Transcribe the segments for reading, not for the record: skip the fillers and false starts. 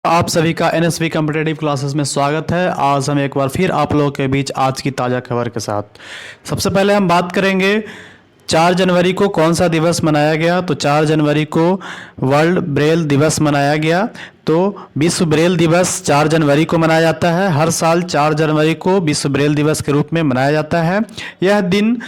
आप सभी का एनएसवी कॉम्पिटेटिव क्लासेस में स्वागत है। आज हम एक बार फिर आप लोगों के बीच आज की ताज़ा खबर के साथ सबसे पहले हम बात करेंगे 4 जनवरी को कौन सा दिवस मनाया गया। तो 4 जनवरी को वर्ल्ड ब्रेल दिवस मनाया गया। तो विश्व ब्रेल दिवस 4 जनवरी को मनाया जाता है। हर साल 4 जनवरी को विश्व ब्रेल दिवस के रूप में मनाया जाता है। यह दिन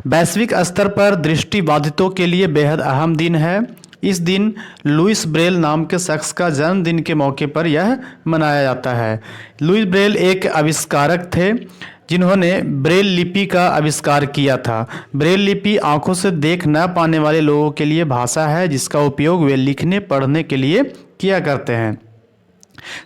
वैश्विक स्तर पर दृष्टिबाधितों के लिए बेहद अहम दिन है। इस दिन लुइस ब्रेल नाम के शख्स का जन्मदिन के मौके पर यह मनाया जाता है। लुइस ब्रेल एक आविष्कारक थे जिन्होंने ब्रेल लिपि का आविष्कार किया था। ब्रेल लिपि आंखों से देख न पाने वाले लोगों के लिए भाषा है जिसका उपयोग वे लिखने पढ़ने के लिए किया करते हैं।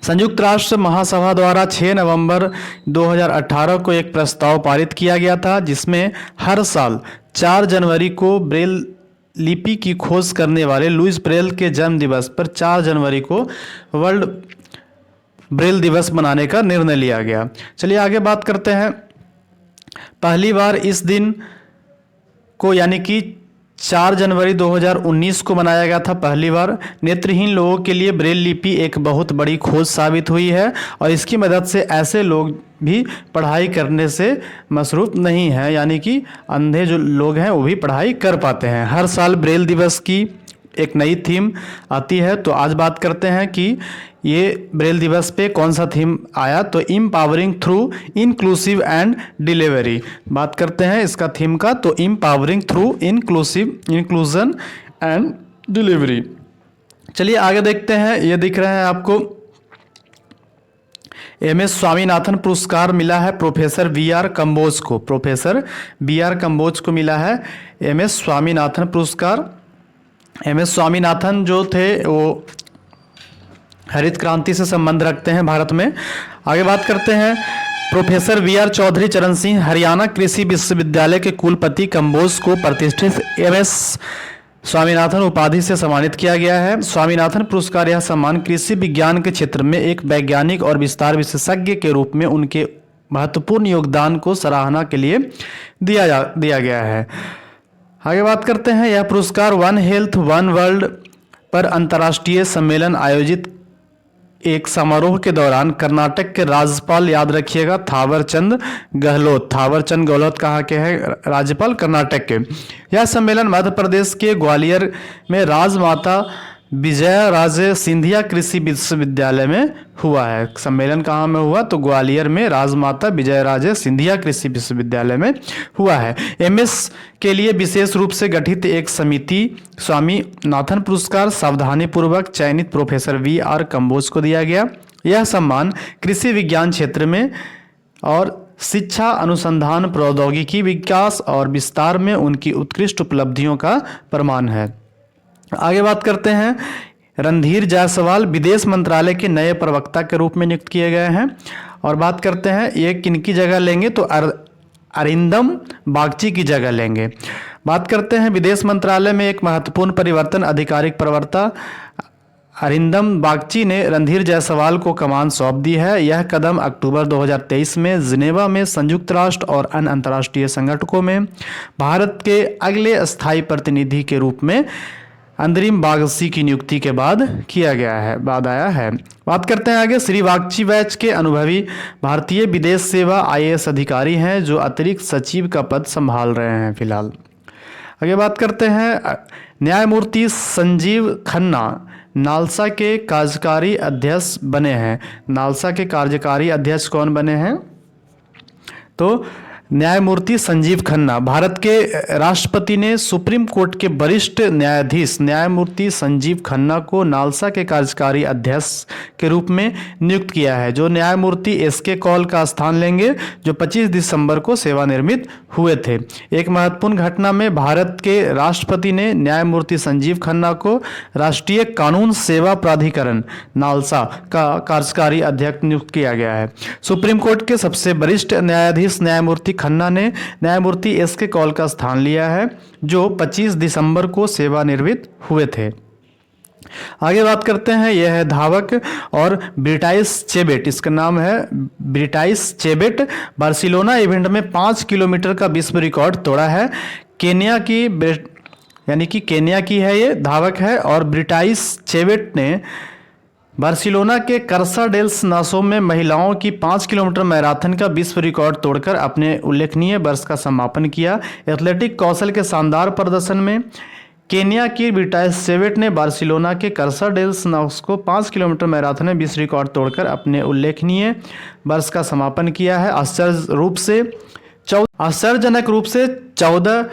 संयुक्त राष्ट्र महासभा द्वारा 6 नवंबर 2018 को एक प्रस्ताव पारित किया गया था जिसमें हर साल 4 जनवरी को ब्रेल लिपि की खोज करने वाले लुइस ब्रेल के जन्म दिवस पर 4 जनवरी को वर्ल्ड ब्रेल दिवस मनाने का निर्णय लिया गया। चलिए आगे बात करते हैं। पहली बार इस दिन को यानी कि 4 जनवरी 2019 को मनाया गया था। पहली बार नेत्रहीन लोगों के लिए ब्रेल लिपि एक बहुत बड़ी खोज साबित हुई है और इसकी मदद से ऐसे लोग भी पढ़ाई करने से मसरूफ़ नहीं हैं, यानी कि अंधे जो लोग हैं वो भी पढ़ाई कर पाते हैं। हर साल ब्रेल दिवस की एक नई थीम आती है। तो आज बात करते हैं कि ये ब्रेल दिवस पे कौन सा थीम आया। तो empowering through inclusive and delivery बात करते हैं इसका थीम का। तो empowering through inclusion and delivery. चलिए आगे देखते हैं। ये दिख रहे हैं आपको एमएस स्वामीनाथन पुरस्कार मिला है प्रोफेसर वीआर कंबोज को। प्रोफेसर वीआर कंबोज को मिला है एमएस स्वामीनाथन पुरस्कार। एमएस स्वामीनाथन जो थे वो हरित क्रांति से संबंध रखते हैं भारत में। आगे बात करते हैं। प्रोफेसर वीआर चौधरी चरण सिंह हरियाणा कृषि विश्वविद्यालय के कुलपति कंबोज को प्रतिष्ठित एमएस स्वामीनाथन उपाधि से सम्मानित किया गया है। स्वामीनाथन पुरस्कार यह सम्मान कृषि विज्ञान के क्षेत्र में एक वैज्ञानिक और विस्तार विशेषज्ञ के रूप में उनके महत्वपूर्ण योगदान को सराहना के लिए दिया गया है। आगे बात करते हैं। यह पुरस्कार वन हेल्थ वन वर्ल्ड पर अंतर्राष्ट्रीय सम्मेलन आयोजित एक समारोह के दौरान कर्नाटक के राज्यपाल, याद रखिएगा, थावरचंद गहलोत कहाँ के हैं? राज्यपाल कर्नाटक के। यह सम्मेलन मध्य प्रदेश के ग्वालियर में राजमाता विजया राजे सिंधिया कृषि विश्वविद्यालय में हुआ है। सम्मेलन कहाँ में हुआ? तो ग्वालियर में राजमाता विजय राजे सिंधिया कृषि विश्वविद्यालय में हुआ है। एमएस के लिए विशेष रूप से गठित एक समिति स्वामीनाथन पुरस्कार सावधानीपूर्वक चयनित प्रोफेसर वीआर कंबोज को दिया गया। यह सम्मान कृषि विज्ञान क्षेत्र में और शिक्षा, अनुसंधान, प्रौद्योगिकी विकास और विस्तार में उनकी उत्कृष्ट उपलब्धियों का प्रमाण है। आगे बात करते हैं। रणधीर जायसवाल विदेश मंत्रालय के नए प्रवक्ता के रूप में नियुक्त किए गए हैं। और बात करते हैं ये किनकी जगह लेंगे? तो अरिंदम बागची की जगह लेंगे। बात करते हैं विदेश मंत्रालय में एक महत्वपूर्ण परिवर्तन। आधिकारिक प्रवक्ता अरिंदम बागची ने रणधीर जायसवाल को कमान सौंप दी है। यह कदम अक्टूबर 2023 में जिनेवा में संयुक्त राष्ट्र और अन्य अंतर्राष्ट्रीय संगठनों में भारत के अगले स्थायी प्रतिनिधि के रूप में अंतरिम बागची की नियुक्ति के बाद आया है। बात करते हैं आगे। श्री बागची बैच के अनुभवी भारतीय विदेश सेवा आईएएस अधिकारी हैं जो अतिरिक्त सचिव का पद संभाल रहे हैं फिलहाल। आगे बात करते हैं। न्यायमूर्ति संजीव खन्ना नालसा के कार्यकारी अध्यक्ष बने हैं। नालसा के कार्यकारी अध्यक्ष कौन बने हैं? तो न्यायमूर्ति संजीव खन्ना। भारत के राष्ट्रपति ने सुप्रीम कोर्ट के वरिष्ठ न्यायाधीश न्यायमूर्ति संजीव खन्ना को नालसा के कार्यकारी अध्यक्ष के रूप में नियुक्त किया है, जो न्यायमूर्ति एसके कौल का स्थान लेंगे जो 25 दिसंबर को सेवानिवृत्त हुए थे। एक महत्वपूर्ण घटना में भारत के राष्ट्रपति ने न्यायमूर्ति संजीव खन्ना को राष्ट्रीय कानून सेवा प्राधिकरण नालसा का कार्यकारी अध्यक्ष नियुक्त किया गया है। सुप्रीम कोर्ट के सबसे वरिष्ठ न्यायाधीश न्यायमूर्ति खन्ना ने न्यायमूर्ति एसके कौल का स्थान लिया है जो 25 दिसंबर को सेवानिवृत्त हुए थे। आगे बात करते हैं। यह है धावक और ब्रिटाइस चेबेट, इसका नाम है ब्रिटाइस चेबेट। बार्सिलोना इवेंट में 5 किलोमीटर का विश्व रिकॉर्ड तोड़ा है। केन्या की है ये धावक है और ब्रिटाइस चेबेट ने बार्सिलोना के कर्सा डेल्स नासो में महिलाओं की 5 किलोमीटर मैराथन का विश्व रिकॉर्ड तोड़कर अपने उल्लेखनीय वर्ष का समापन किया। एथलेटिक कौशल के शानदार प्रदर्शन में केन्या की ब्रिटाइस सेवेट ने बार्सिलोना के कर्सा डेल्स नासो को 5 किलोमीटर मैराथन में विश्व रिकॉर्ड तोड़कर अपने उल्लेखनीय वर्ष का समापन किया है। आश्चर्यजनक रूप से 14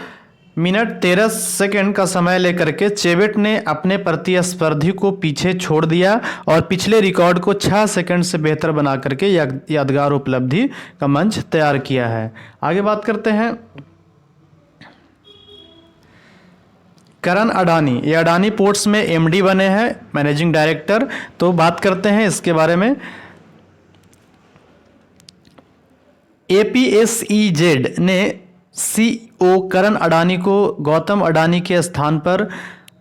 मिनट 13 सेकंड का समय लेकर के चेवेट ने अपने प्रतिस्पर्धी को पीछे छोड़ दिया और पिछले रिकॉर्ड को 6 सेकंड से बेहतर बना करके यादगार उपलब्धि का मंच तैयार किया है। आगे बात करते हैं करण अडानी। ये अडानी पोर्ट्स में एमडी बने हैं, मैनेजिंग डायरेक्टर। तो बात करते हैं इसके बारे में। एपीएसईजेड ने सीईओ करण अडानी को गौतम अडानी के स्थान पर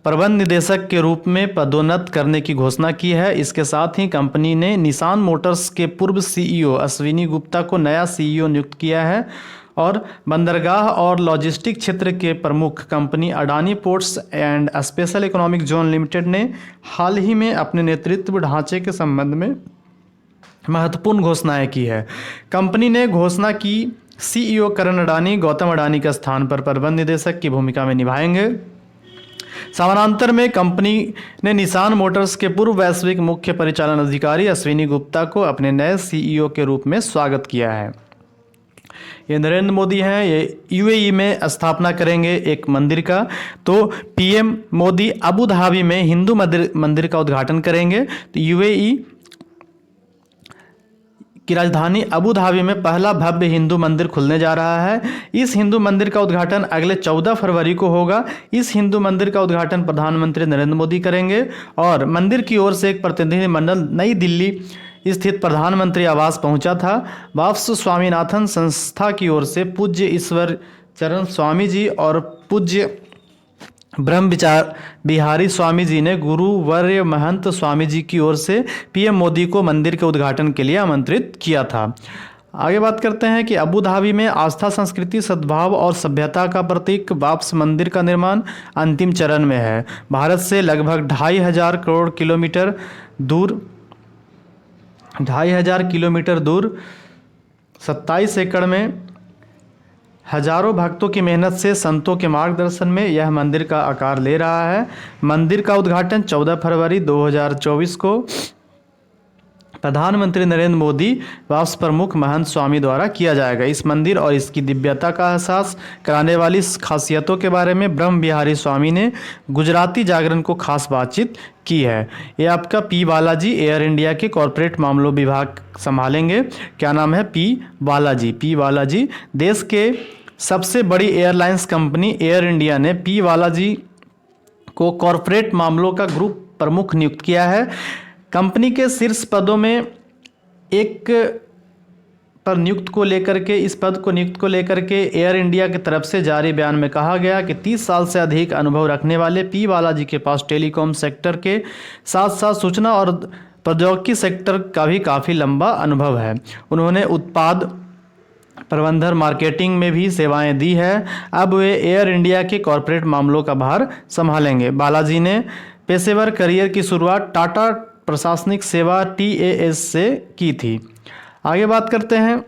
प्रबंध निदेशक के रूप में पदोन्नत करने की घोषणा की है। इसके साथ ही कंपनी ने निसान मोटर्स के पूर्व सीईओ अश्विनी गुप्ता को नया सीईओ नियुक्त किया है और बंदरगाह और लॉजिस्टिक क्षेत्र के प्रमुख company Adani ports and special economic zone limited ने हाल ही में अपने नेतृत्व ढांचे के संबंध में महत्वपूर्ण घोषणाएं की है। कंपनी ने घोषणा की सीईओ करण अडानी गौतम अडानी के स्थान पर प्रबंध निदेशक की भूमिका में निभाएंगे। समानांतर में कंपनी ने निसान मोटर्स के पूर्व वैश्विक मुख्य परिचालन अधिकारी अश्विनी गुप्ता को अपने नए सीईओ के रूप में स्वागत किया है। ये नरेंद्र मोदी हैं, ये यूएई में स्थापना करेंगे एक मंदिर का। तो पीएम मोदी अबू धाबी में हिंदू मंदिर का उद्घाटन करेंगे। तो यूएई की राजधानी अबू धाबी में पहला भव्य हिंदू मंदिर खुलने जा रहा है। इस हिंदू मंदिर का उद्घाटन अगले 14 फरवरी को होगा। इस हिंदू मंदिर का उद्घाटन प्रधानमंत्री नरेंद्र मोदी करेंगे और मंदिर की ओर से एक प्रतिनिधिमंडल नई दिल्ली स्थित प्रधानमंत्री आवास पहुंचा था। वापस स्वामीनाथन संस्था की ओर से पूज्य ईश्वर चरण स्वामी जी और पूज्य ब्रह्म विचार बिहारी स्वामी जी ने गुरुवर्य महंत स्वामी जी की ओर से पीएम मोदी को मंदिर के उद्घाटन के लिए आमंत्रित किया था। आगे बात करते हैं कि अबू धाबी में आस्था, संस्कृति, सद्भाव और सभ्यता का प्रतीक वाप्स मंदिर का निर्माण अंतिम चरण में है। भारत से लगभग 2500 किलोमीटर दूर 27 एकड़ में हजारों भक्तों की मेहनत से संतों के मार्गदर्शन में यह मंदिर का आकार ले रहा है। मंदिर का उद्घाटन 14 फरवरी 2024 को प्रधानमंत्री नरेंद्र मोदी वाप्स प्रमुख महंत स्वामी द्वारा किया जाएगा। इस मंदिर और इसकी दिव्यता का एहसास कराने वाली खासियतों के बारे में ब्रह्म बिहारी स्वामी ने गुजराती जागरण को खास बातचीत की है। ये आपका पी बालाजी एयर इंडिया के कॉरपोरेट मामलों विभाग संभालेंगे। क्या नाम है? पी बालाजी। देश के सबसे बड़ी एयरलाइंस कंपनी एयर इंडिया ने पी बालाजी को कॉरपोरेट मामलों का ग्रुप प्रमुख नियुक्त किया है। कंपनी के शीर्ष पदों में एक पर नियुक्त को लेकर के इस पद को नियुक्त को लेकर के एयर इंडिया की तरफ से जारी बयान में कहा गया कि 30 साल से अधिक अनुभव रखने वाले पी बालाजी के पास टेलीकॉम सेक्टर के साथ साथ सूचना और प्रौद्योगिकी सेक्टर का भी काफ़ी लंबा अनुभव है। उन्होंने उत्पाद प्रबंधन मार्केटिंग में भी सेवाएं दी है। अब वे एयर इंडिया के कॉरपोरेट मामलों का भार संभालेंगे। बालाजी ने पेशेवर करियर की शुरुआत टाटा प्रशासनिक सेवा TAS से की थी। आगे बात करते हैं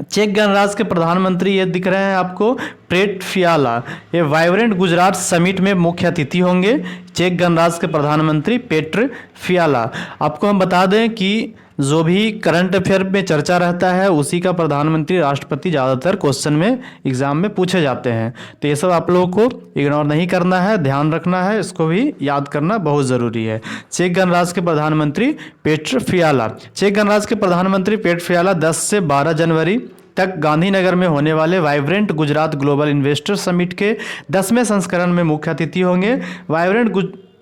चेक गणराज्य के प्रधानमंत्री, ये दिख रहे हैं आपको, पेट्र फियाला। ये वाइब्रेंट गुजरात समिट में मुख्य अतिथि होंगे। चेक गणराज्य के प्रधानमंत्री पेट्र फियाला। आपको हम बता दें कि जो भी करंट अफेयर में चर्चा रहता है उसी का प्रधानमंत्री राष्ट्रपति ज़्यादातर क्वेश्चन में एग्जाम में पूछे जाते हैं। तो ये सब आप लोगों को इग्नोर नहीं करना है, ध्यान रखना है, इसको भी याद करना बहुत ज़रूरी है। चेक गणराज्य के प्रधानमंत्री पेट्र फियाला। चेक गणराज्य के प्रधानमंत्री पेट्र फियाला 10 से 12 जनवरी तक गांधीनगर में होने वाले vibrant Gujarat global investor summit के 10वें संस्करण में मुख्य अतिथि होंगे। Vibrant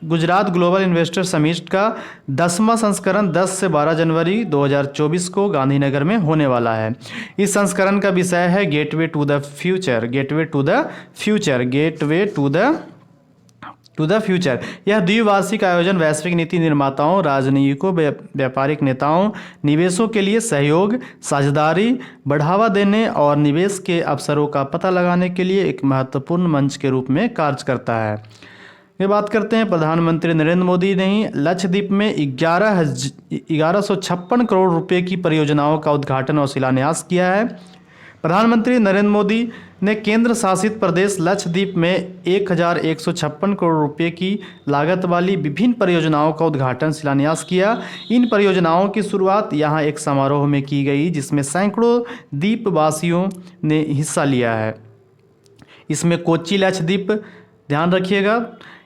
Gujarat global investor summit का 10वां संस्करण 10 से 12 जनवरी 2024 को गांधीनगर में होने वाला है। इस संस्करण का विषय है गेटवे टू द फ्यूचर। यह द्विवार्षिक आयोजन वैश्विक नीति निर्माताओं, राजनयिकों, व्यापारिक नेताओं, निवेशों के लिए सहयोग, साझेदारी, बढ़ावा देने और निवेश के अवसरों का पता लगाने के लिए एक महत्वपूर्ण मंच के रूप में कार्य करता है। ये बात करते हैं प्रधानमंत्री नरेंद्र मोदी ने ही लक्षद्वीप में 1156 करोड़ रुपए की परियोजनाओं का उद्घाटन और शिलान्यास किया है। प्रधानमंत्री नरेंद्र मोदी ने केंद्र शासित प्रदेश लक्षद्वीप में 1156 करोड़ रुपए की लागत वाली विभिन्न परियोजनाओं का उद्घाटन शिलान्यास किया। इन परियोजनाओं की शुरुआत यहां एक समारोह में की गई जिसमें सैकड़ों द्वीपवासियों ने हिस्सा लिया है। इसमें कोच्चि लक्षद्वीप, ध्यान रखिएगा,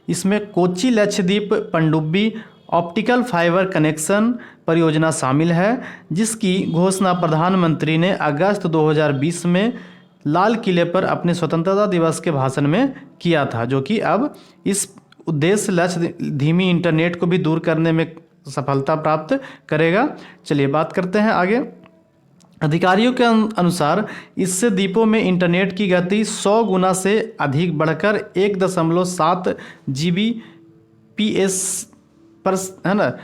इसमें कोच्चि लक्षद्वीप पनडुब्बी ऑप्टिकल फाइबर कनेक्शन परियोजना शामिल है, जिसकी घोषणा प्रधानमंत्री ने अगस्त 2020 में लाल किले पर अपने स्वतंत्रता दिवस के भाषण में किया था, जो कि अब इस उद्देश्य लक्ष्य धीमी इंटरनेट को भी दूर करने में सफलता प्राप्त करेगा। चलिए बात करते हैं आगे। अधिकारियों के अनुसार इससे द्वीपों में इंटरनेट की गति 100 गुना से अधिक बढ़कर 1.7 Gbps पर, है ना,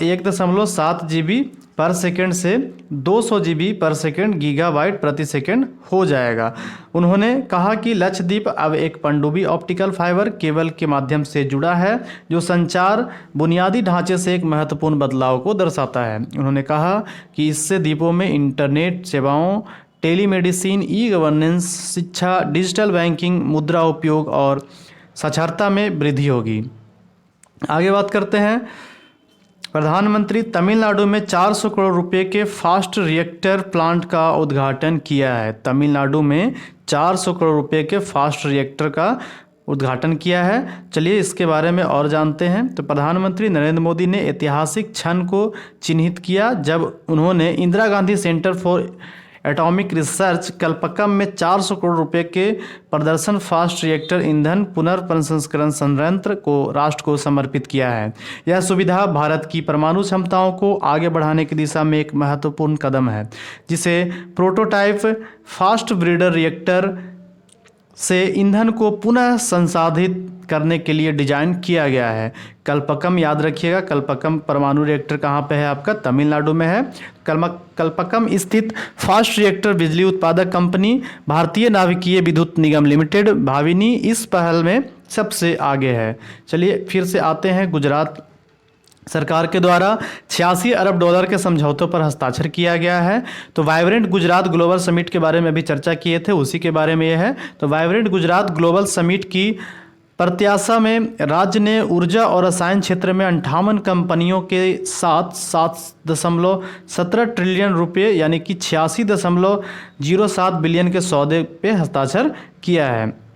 1.7 GB पर सेकेंड से 200 GB पर सेकेंड गीगाबाइट प्रति सेकेंड हो जाएगा। उन्होंने कहा कि लक्षद्वीप अब एक पनडुब्बी ऑप्टिकल फाइबर केबल के माध्यम से जुड़ा है, जो संचार बुनियादी ढांचे से एक महत्वपूर्ण बदलाव को दर्शाता है। उन्होंने कहा कि इससे द्वीपों में इंटरनेट सेवाओं, टेलीमेडिसिन, ई गवर्नेंस, शिक्षा, डिजिटल बैंकिंग, मुद्रा उपयोग और साक्षरता में वृद्धि होगी। आगे बात करते हैं। प्रधानमंत्री तमिलनाडु में 400 करोड़ रुपए के फास्ट रिएक्टर प्लांट का उद्घाटन किया है। तमिलनाडु में 400 करोड़ रुपए के फास्ट रिएक्टर का उद्घाटन किया है। चलिए इसके बारे में और जानते हैं। तो प्रधानमंत्री नरेंद्र मोदी ने ऐतिहासिक क्षण को चिन्हित किया जब उन्होंने Indira Gandhi centre for atomic research Kalpakkam में 400 करोड़ रुपए के प्रदर्शन फास्ट रिएक्टर ईंधन पुनर्प्रसंस्करण संयंत्र को राष्ट्र को समर्पित किया है। यह सुविधा भारत की परमाणु क्षमताओं को आगे बढ़ाने की दिशा में एक महत्वपूर्ण कदम है, जिसे प्रोटोटाइप फास्ट ब्रीडर रिएक्टर से ईंधन को पुनः संसाधित करने के लिए डिजाइन किया गया है। कल्पक्कम, याद रखिएगा, कल्पक्कम परमाणु रिएक्टर कहाँ पे है आपका? तमिलनाडु में है। कल्पक्कम स्थित फास्ट रिएक्टर बिजली उत्पादक कंपनी भारतीय नाभिकीय विद्युत निगम लिमिटेड भाविनी इस पहल में सबसे आगे है। चलिए फिर से आते हैं। गुजरात सरकार के द्वारा 86 अरब डॉलर के समझौतों पर हस्ताक्षर किया गया है। तो वाइब्रेंट गुजरात ग्लोबल समिट के बारे में अभी चर्चा किए थे, उसी के बारे में यह है। तो वाइब्रेंट गुजरात ग्लोबल समिट की प्रत्याशा में राज्य ने ऊर्जा और रसायन क्षेत्र में 58 कंपनियों के साथ 7.17 ट्रिलियन रुपये यानी कि 86.07 बिलियन के सौदे पे हस्ताक्षर किया है।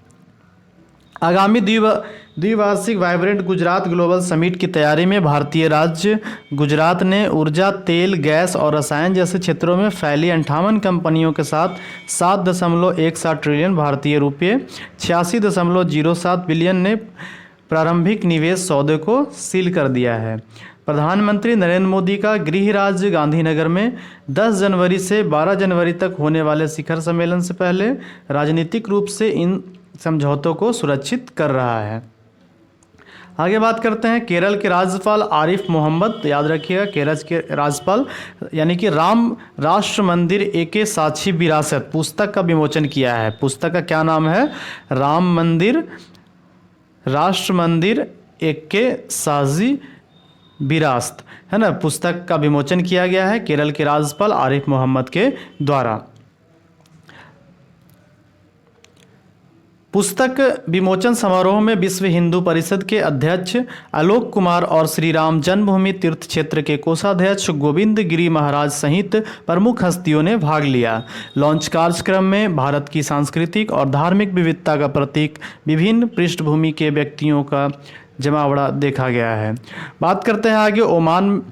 आगामी द्विवार्षिक वाइब्रेंट गुजरात ग्लोबल समिट की तैयारी में भारतीय राज्य गुजरात ने ऊर्जा, तेल, गैस और रसायन जैसे क्षेत्रों में फैली 58 कंपनियों के साथ 7.17 ट्रिलियन भारतीय रुपये 86.07 बिलियन ने प्रारंभिक निवेश सौदे को सील कर दिया है। प्रधानमंत्री नरेंद्र मोदी का गृह राज्य गांधीनगर में 10 जनवरी से 12 जनवरी तक होने वाले शिखर सम्मेलन से पहले राजनीतिक रूप से इन समझौतों को सुरक्षित कर रहा है। आगे बात करते हैं। केरल के राज्यपाल आरिफ मोहम्मद, याद रखिएगा, केरल के राज्यपाल यानी कि राम राष्ट्र मंदिर एके साक्षी विरासत पुस्तक का विमोचन किया है। पुस्तक का क्या नाम है? राम मंदिर राष्ट्र मंदिर एके साक्षी विरासत, है ना। पुस्तक का विमोचन किया गया है केरल के राज्यपाल आरिफ मोहम्मद के द्वारा। पुस्तक विमोचन समारोह में विश्व हिंदू परिषद के अध्यक्ष आलोक कुमार और श्री राम जन्मभूमि तीर्थ क्षेत्र के कोषाध्यक्ष गोविंद गिरी महाराज सहित प्रमुख हस्तियों ने भाग लिया। लॉन्च कार्यक्रम में भारत की सांस्कृतिक और धार्मिक विविधता का प्रतीक विभिन्न पृष्ठभूमि के व्यक्तियों का जमावड़ा देखा गया है। बात करते हैं आगे। ओमान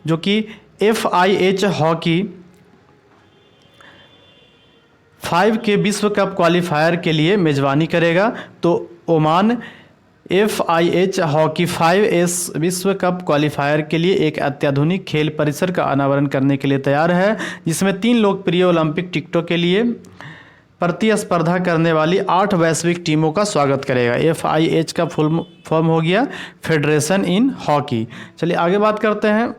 जो कि FIH हॉकी 5 के विश्व कप क्वालिफायर के लिए मेजबानी करेगा। तो ओमान FIH हॉकी 5S विश्व कप क्वालिफायर के लिए एक अत्याधुनिक खेल परिसर का अनावरण करने के लिए तैयार है, जिसमें 3 लोकप्रिय ओलंपिक टिकटों के लिए प्रतिस्पर्धा करने वाली 8 वैश्विक टीमों का स्वागत करेगा। FIH का फुल फॉर्म हो गया फेडरेशन इन हॉकी। चलिए आगे बात करते हैं।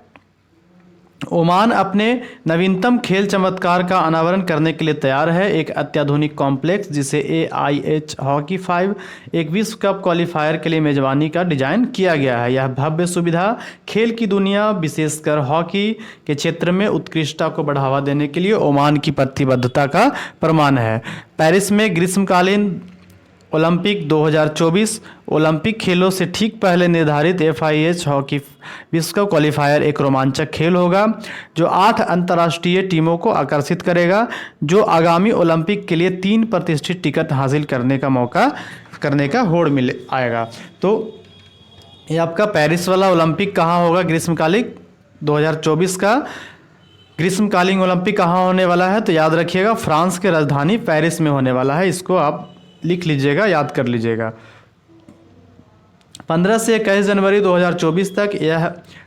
ओमान अपने नवीनतम खेल चमत्कार का अनावरण करने के लिए तैयार है। एक अत्याधुनिक कॉम्प्लेक्स जिसे AIH हॉकी 5 एक विश्व कप क्वालिफायर के लिए मेजबानी का डिजाइन किया गया है। यह भव्य सुविधा खेल की दुनिया विशेषकर हॉकी के क्षेत्र में उत्कृष्टता को बढ़ावा देने के लिए ओमान की प्रतिबद्धता का प्रमाण है। पेरिस में ग्रीष्मकालीन ओलंपिक 2024 ओलंपिक खेलों से ठीक पहले निर्धारित FIH हॉकी विश्व कप क्वालिफायर एक रोमांचक खेल होगा जो 8 अंतर्राष्ट्रीय टीमों को आकर्षित करेगा, जो आगामी ओलंपिक के लिए 3 प्रतिष्ठित टिकट हासिल करने का होड़ मिल आएगा। तो ये आपका पेरिस वाला ओलंपिक कहाँ होगा? ग्रीष्मकालीन 2024 का ग्रीष्मकालीन ओलंपिक कहाँ होने वाला है? तो याद रखिएगा फ्रांस के राजधानी पेरिस में होने वाला है। इसको आप लिख लीजिएगा, याद कर लीजिएगा। 15 से 21 जनवरी 2024 तक यह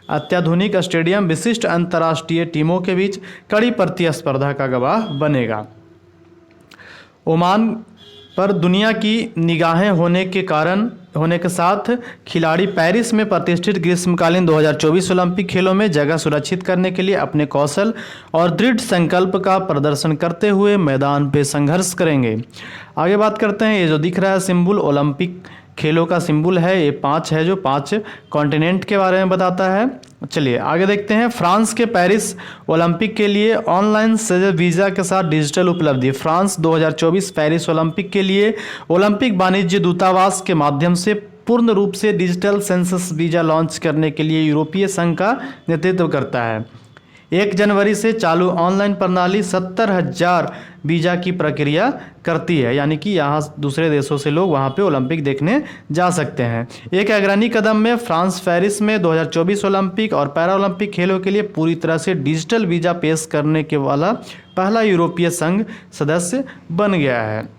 अत्याधुनिक स्टेडियम विशिष्ट अंतर्राष्ट्रीय टीमों के बीच कड़ी प्रतिस्पर्धा का गवाह बनेगा। ओमान पर दुनिया की निगाहें होने के साथ खिलाड़ी पेरिस में प्रतिष्ठित ग्रीष्मकालीन 2024 ओलंपिक खेलों में जगह सुरक्षित करने के लिए अपने कौशल और दृढ़ संकल्प का प्रदर्शन करते हुए मैदान पे संघर्ष करेंगे। आगे बात करते हैं। ये जो दिख रहा है सिंबल ओलंपिक खेलों का सिंबल है, ये 5 है जो 5 कॉन्टिनेंट के बारे में बताता है। चलिए आगे देखते हैं। फ्रांस के पेरिस ओलंपिक के लिए ऑनलाइन सजल वीज़ा के साथ डिजिटल उपलब्धि। फ्रांस 2024 पेरिस ओलंपिक के लिए ओलंपिक वाणिज्य दूतावास के माध्यम से पूर्ण रूप से डिजिटल सेंसस वीज़ा लॉन्च करने के लिए यूरोपीय संघ का नेतृत्व करता है। 1 जनवरी से चालू ऑनलाइन प्रणाली 70,000 वीज़ा की प्रक्रिया करती है, यानी कि यहाँ दूसरे देशों से लोग वहाँ पे ओलंपिक देखने जा सकते हैं। एक अग्रणी कदम में फ्रांस पेरिस में 2024 ओलंपिक और पैरा ओलंपिक खेलों के लिए पूरी तरह से डिजिटल वीज़ा पेश करने के वाला पहला यूरोपीय संघ सदस्य बन गया है।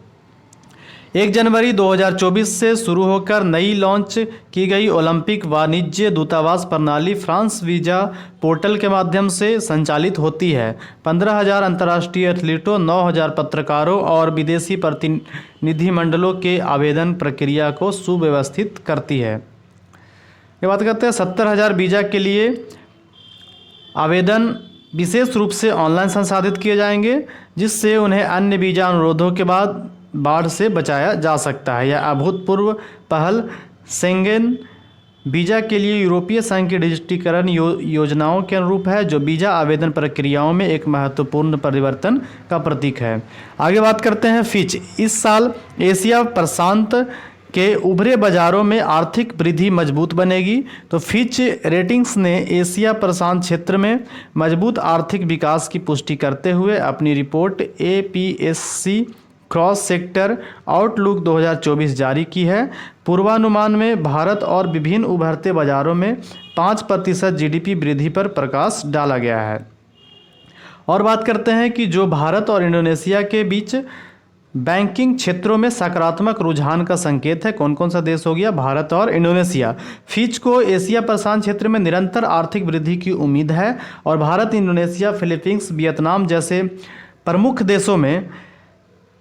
1 जनवरी 2024 से शुरू होकर नई लॉन्च की गई ओलंपिक वाणिज्य दूतावास प्रणाली फ्रांस वीज़ा पोर्टल के माध्यम से संचालित होती है। 15,000 अंतर्राष्ट्रीय एथलीटों, 9,000 पत्रकारों और विदेशी प्रतिनिधिमंडलों के आवेदन प्रक्रिया को सुव्यवस्थित करती है। ये बात करते हैं 70,000 वीज़ा के लिए आवेदन विशेष रूप से ऑनलाइन संसाधित किए जाएंगे, जिससे उन्हें अन्य वीज़ा अनुरोधों के बाद बाढ़ से बचाया जा सकता है। यह अभूतपूर्व पहल शेंगेन वीज़ा के लिए यूरोपीय संघ की डिजिटीकरण योजनाओं के अनुरूप है, जो वीज़ा आवेदन प्रक्रियाओं में एक महत्वपूर्ण परिवर्तन का प्रतीक है। आगे बात करते हैं फिच। इस साल एशिया प्रशांत के उभरे बाजारों में आर्थिक वृद्धि मजबूत बनेगी। तो फिच रेटिंग्स ने एशिया प्रशांत क्षेत्र में मजबूत आर्थिक विकास की पुष्टि करते हुए अपनी report APSC cross sector outlook 2024 जारी की है। पूर्वानुमान में भारत और विभिन्न उभरते बाजारों में 5% GDP वृद्धि पर प्रकाश डाला गया है। और बात करते हैं कि जो भारत और इंडोनेशिया के बीच बैंकिंग क्षेत्रों में सकारात्मक रुझान का संकेत है। कौन कौन सा देश हो गया? भारत और इंडोनेशिया। फिच को एशिया प्रशांत क्षेत्र में निरंतर आर्थिक वृद्धि की उम्मीद है और भारत, इंडोनेशिया, फिलीपींस, वियतनाम जैसे प्रमुख देशों में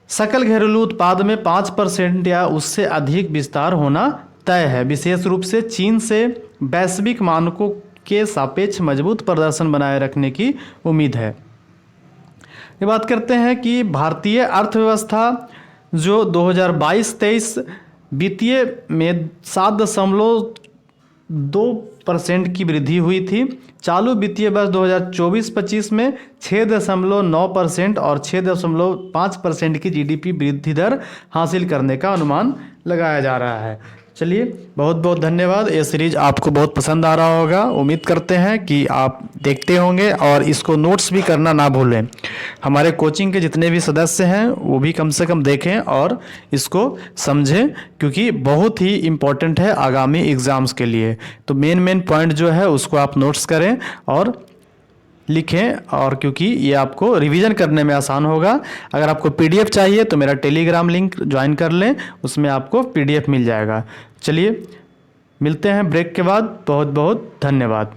सकल घरेलू उत्पाद में 5% या उससे अधिक विस्तार होना तय है। विशेष रूप से चीन से वैश्विक मानकों के सापेक्ष मजबूत प्रदर्शन बनाए रखने की उम्मीद है। ये बात करते हैं कि भारतीय अर्थव्यवस्था जो 2022-23 वित्तीय में 7.2% की वृद्धि हुई थी, चालू वित्तीय वर्ष 2024-25 में 6.9% और 6.5% की GDP वृद्धि दर हासिल करने का अनुमान लगाया जा रहा है। चलिए, बहुत बहुत धन्यवाद। ये सीरीज आपको बहुत पसंद आ रहा होगा। उम्मीद करते हैं कि आप देखते होंगे और इसको नोट्स भी करना ना भूलें। हमारे कोचिंग के जितने भी सदस्य हैं वो भी कम से कम देखें और इसको समझें, क्योंकि बहुत ही इम्पोर्टेंट है आगामी एग्ज़ाम्स के लिए। तो मेन पॉइंट जो है उसको आप नोट्स करें और लिखें, और क्योंकि ये आपको रिवीजन करने में आसान होगा। अगर आपको PDF चाहिए तो मेरा टेलीग्राम लिंक ज्वाइन कर लें, उसमें आपको PDF मिल जाएगा। चलिए, मिलते हैं ब्रेक के बाद। बहुत बहुत धन्यवाद।